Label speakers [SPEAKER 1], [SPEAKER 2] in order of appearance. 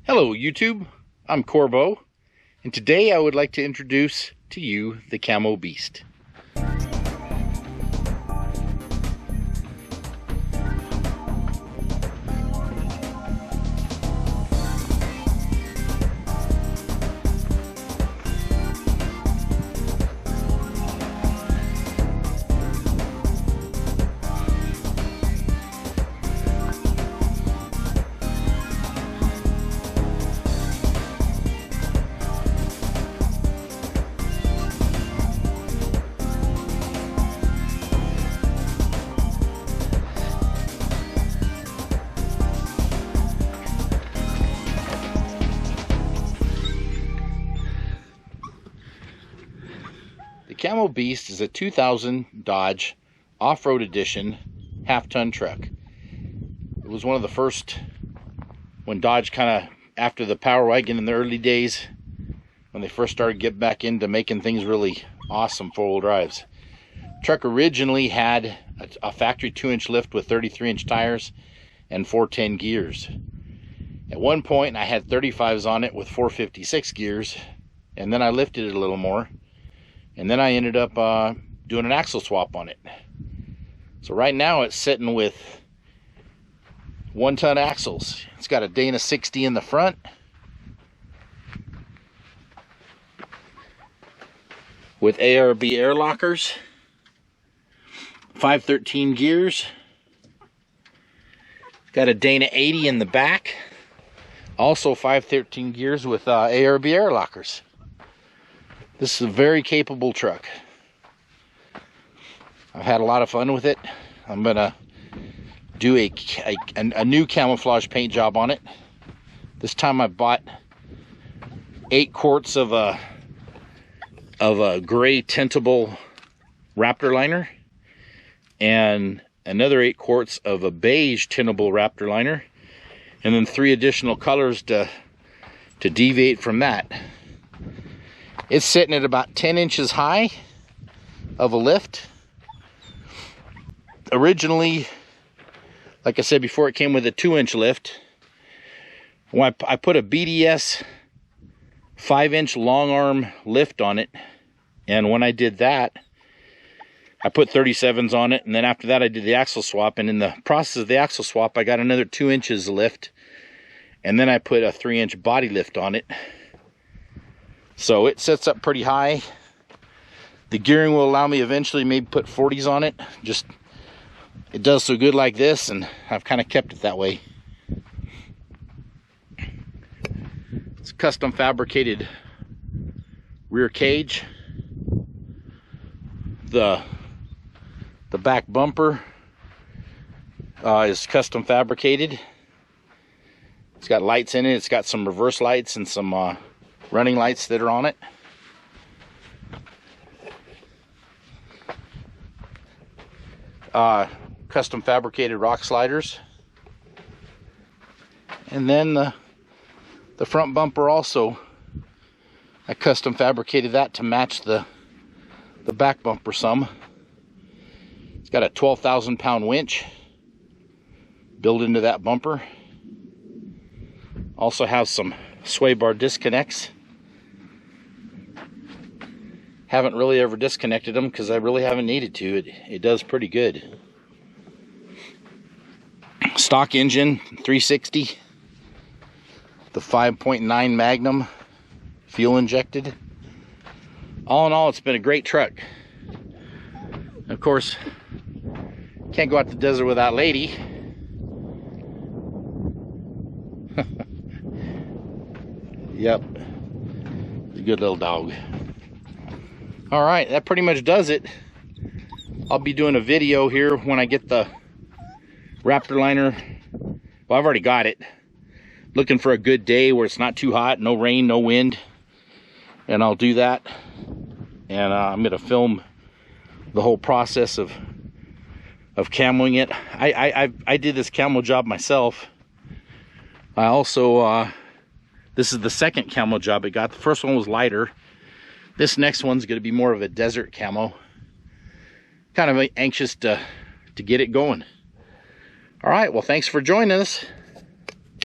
[SPEAKER 1] Hello YouTube, I'm Corvo, and today I would like to introduce to you the Camo Beast. The Camo Beast is a 2000 Dodge Off-Road Edition half-ton truck. It was one of the first, when Dodge kind of, after the Power Wagon in the early days, when they first started getting back into making things really awesome four-wheel drives. Truck originally had a factory 2-inch lift with 33-inch tires and 410 gears. At one point I had 35s on it with 456 gears, and then I lifted it a little more. And then I ended up doing an axle swap on it. So right now it's sitting with 1-ton axles. It's got a Dana 60 in the front, with ARB air lockers, 513 gears. Got a Dana 80 in the back, also 513 gears with ARB air lockers. This is a very capable truck. I've had a lot of fun with it. I'm gonna do a new camouflage paint job on it. This time I bought 8 quarts of a gray tintable Raptor liner and another 8 quarts of a beige tintable Raptor liner, and then 3 additional colors to deviate from that. It's sitting at about 10 inches high of a lift. Originally, like I said before, it came with a 2-inch lift. When I put a BDS 5-inch long arm lift on it, and when I did that, I put 37s on it, and then after that I did the axle swap, and in the process of the axle swap I got another 2 inches lift, and then I put a 3-inch body lift on it. So it sets up pretty high. The gearing will allow me eventually maybe put 40s on it. Just, it does so good like this, and I've kind of kept it that way. It's a custom fabricated rear cage. The back bumper is custom fabricated. It's got lights in it. It's got some reverse lights and some running lights that are on it. Custom fabricated rock sliders. And then the front bumper also, I custom fabricated that to match the back bumper some. It's got a 12,000 pound winch built into that bumper. Also has some sway bar disconnects. Haven't really ever disconnected them because I really haven't needed to. It does pretty good. Stock engine, 360. The 5.9 Magnum, fuel injected. All in all, it's been a great truck. Of course, can't go out the desert without Lady. Yep, a good little dog. All right, that pretty much does it. I'll be doing a video here when I get the Raptor liner. Well, I've already got it. Looking for a good day where it's not too hot, no rain, no wind, and I'll do that. And I'm gonna film the whole process of camoing it. I did this camo job myself. I also this is the second camo job I got. The first one was lighter. This next one's going to be more of a desert camo. Kind of anxious to get it going. All right, well, thanks for joining us.